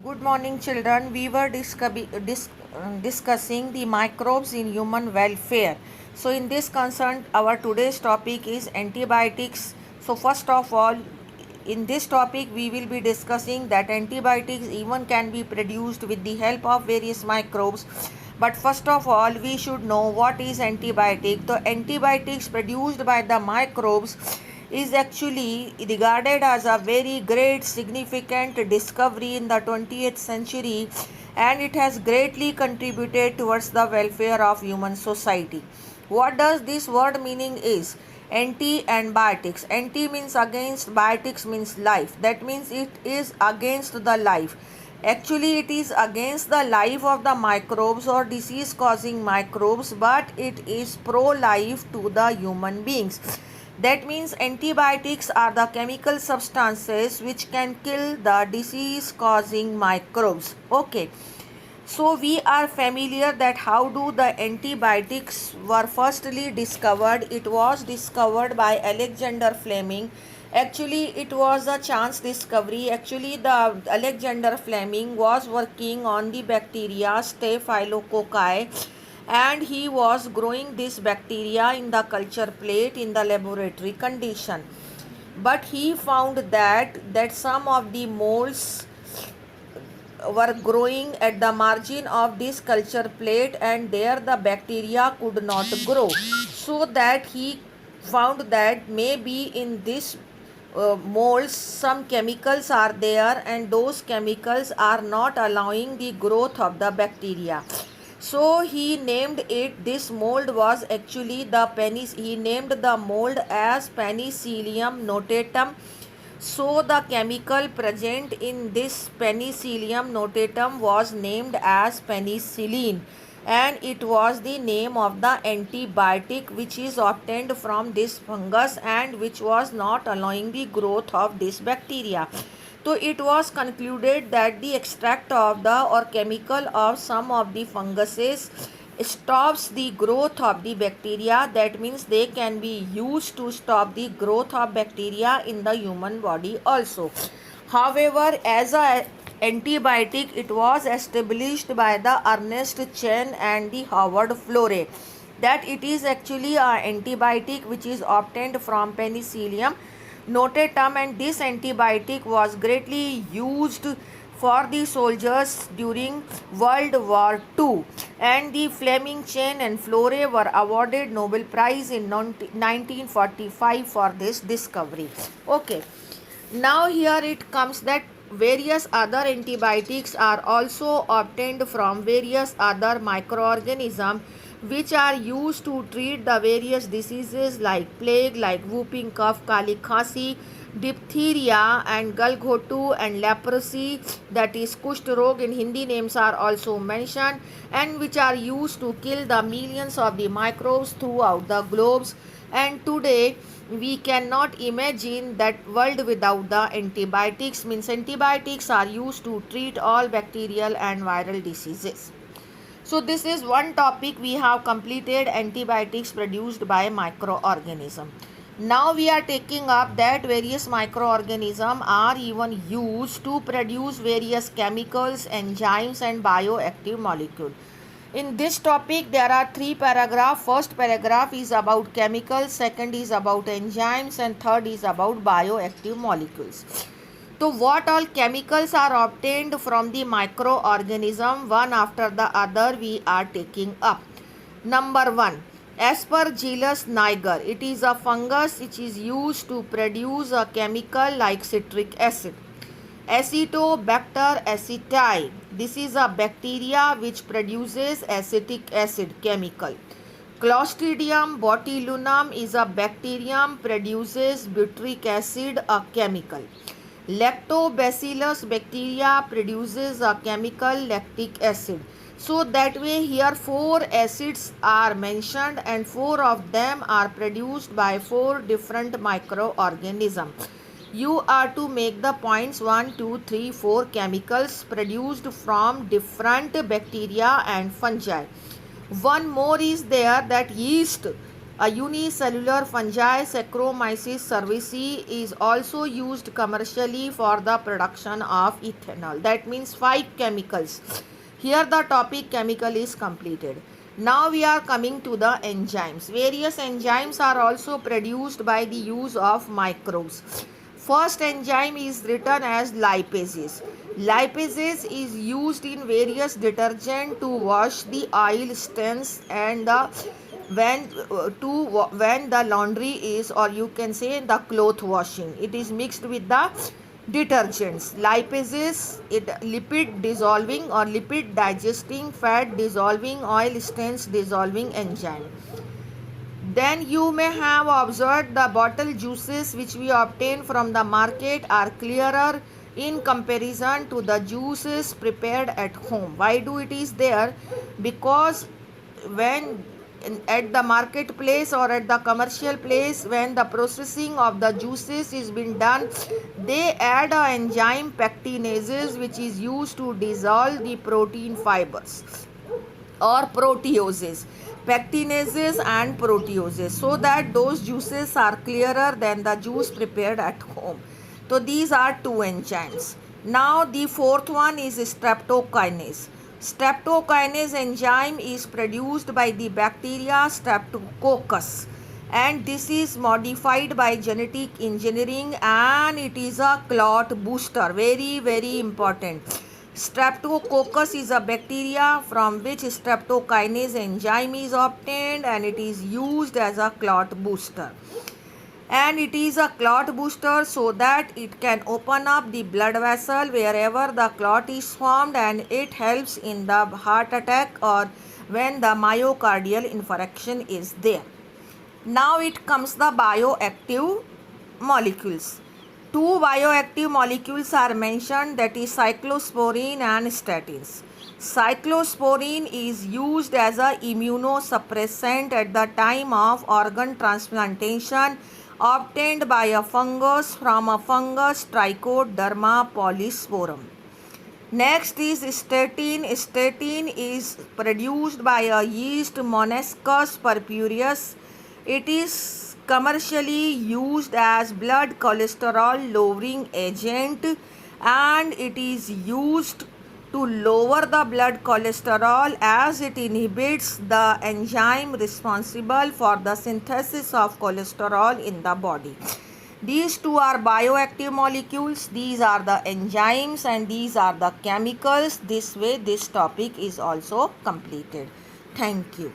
Good morning, children. We were discussing the microbes in human welfare. So, in this concern, our today's topic is antibiotics. So, first of all, in this topic, we will be discussing that antibiotics even can be produced with the help of various microbes. But first of all, we should know what is antibiotic. The antibiotics produced by the microbes is actually regarded as a very great significant discovery in the 20th century, and it has greatly contributed towards the welfare of human society. What does this word meaning is? Anti-antibiotics. Anti means against, biotics means life. That means it is against the life. Actually, it is against the life of the microbes or disease causing microbes, but it is pro life to the human beings. That means antibiotics are the chemical substances which can kill the disease causing microbes. Okay. So we are familiar that how do the antibiotics were firstly discovered. It was discovered by Alexander Fleming. Actually, it was a chance discovery. Actually, the Alexander Fleming was working on the bacteria Staphylococci, and he was growing this bacteria in the culture plate in the laboratory condition. But he found that some of the molds were growing at the margin of this culture plate, and there the bacteria could not grow. So that he found that maybe in this molds some chemicals are there, and those chemicals are not allowing the growth of the bacteria. So he named it, this mold was actually the he named the mold as Penicillium notatum. So the chemical present in this Penicillium notatum was named as penicillin, and it was the name of the antibiotic which is obtained from this fungus and which was not allowing the growth of this bacteria. So it was concluded that the extract of the or chemical of some of the funguses stops the growth of the bacteria. That means they can be used to stop the growth of bacteria in the human body also. However, as a antibiotic, it was established by the Ernest Chen and the Howard Florey that it is actually a antibiotic which is obtained from Penicillium notatum, and this antibiotic was greatly used for the soldiers during World War II, and the Fleming, Chen and Florey were awarded Nobel Prize in 1945 for this discovery. Okay, now here it comes that various other antibiotics are also obtained from various other microorganisms which are used to treat the various diseases like plague, like whooping cough, kali khasi, diphtheria and galghotu and leprosy, that is kusht rog in Hindi names are also mentioned, and which are used to kill the millions of the microbes throughout the globes. And today we cannot imagine that world without the antibiotics. Means antibiotics are used to treat all bacterial and viral diseases. So this is one topic we have completed, antibiotics produced by microorganism. Now we are taking up that various microorganisms are even used to produce various chemicals, enzymes and bioactive molecules. In this topic there are three paragraphs. First paragraph is about chemicals, second is about enzymes, and third is about bioactive molecules. So what all chemicals are obtained from the microorganism, one after the other we are taking up. Number 1, Aspergillus niger. It is a fungus which is used to produce a chemical like citric acid. Acetobacter aceti. This is a bacteria which produces acetic acid chemical. Clostridium botulinum is a bacterium produces butyric acid, a chemical. Lactobacillus bacteria produces a chemical lactic acid. So that way here 4 acids are mentioned, and 4 of them are produced by 4 different microorganisms. You are to make the points 1, 2, 3, 4 chemicals produced from different bacteria and fungi. One more is there, that yeast. A unicellular fungi, Saccharomyces cerevisiae, is also used commercially for the production of ethanol. That means 5 chemicals. Here the topic chemical is completed. Now we are coming to the enzymes. Various enzymes are also produced by the use of microbes. First enzyme is written as lipases. Lipases is used in various detergent to wash the oil stains and the when the laundry is, or you can say the cloth washing, it is mixed with the detergents. Lipases, it lipid dissolving or lipid digesting, fat dissolving, oil stains dissolving enzyme. Then you may have observed the bottle juices which we obtain from the market are clearer in comparison to the juices prepared at home. Why do it is there? Because when at the marketplace or at the commercial place, when the processing of the juices is been done, they add a enzyme pectinases which is used to dissolve the protein fibers or proteoses, pectinases and proteoses, so that those juices are clearer than the juice prepared at home. So these are 2 enzymes. Now the fourth one is streptokinase. Streptokinase enzyme is produced by the bacteria Streptococcus, and this is modified by genetic engineering, and it is a clot booster. Very important. Streptococcus is a bacteria from which streptokinase enzyme is obtained, and it is used as a clot booster. And it is a clot booster so that it can open up the blood vessel wherever the clot is formed, and it helps in the heart attack or when the myocardial infarction is there. Now it comes the bioactive molecules. 2 bioactive molecules are mentioned, that is cyclosporine and statins. Cyclosporine is used as a immunosuppressant at the time of organ transplantation obtained by a fungus from a fungus Trichoderma polysporum. Next is statin. Statin is produced by a yeast Monoscus purpureus. It is commercially used as blood cholesterol lowering agent, and it is used to lower the blood cholesterol as it inhibits the enzyme responsible for the synthesis of cholesterol in the body. These 2 are bioactive molecules, these are the enzymes, and these are the chemicals. This way this topic is also completed. Thank you.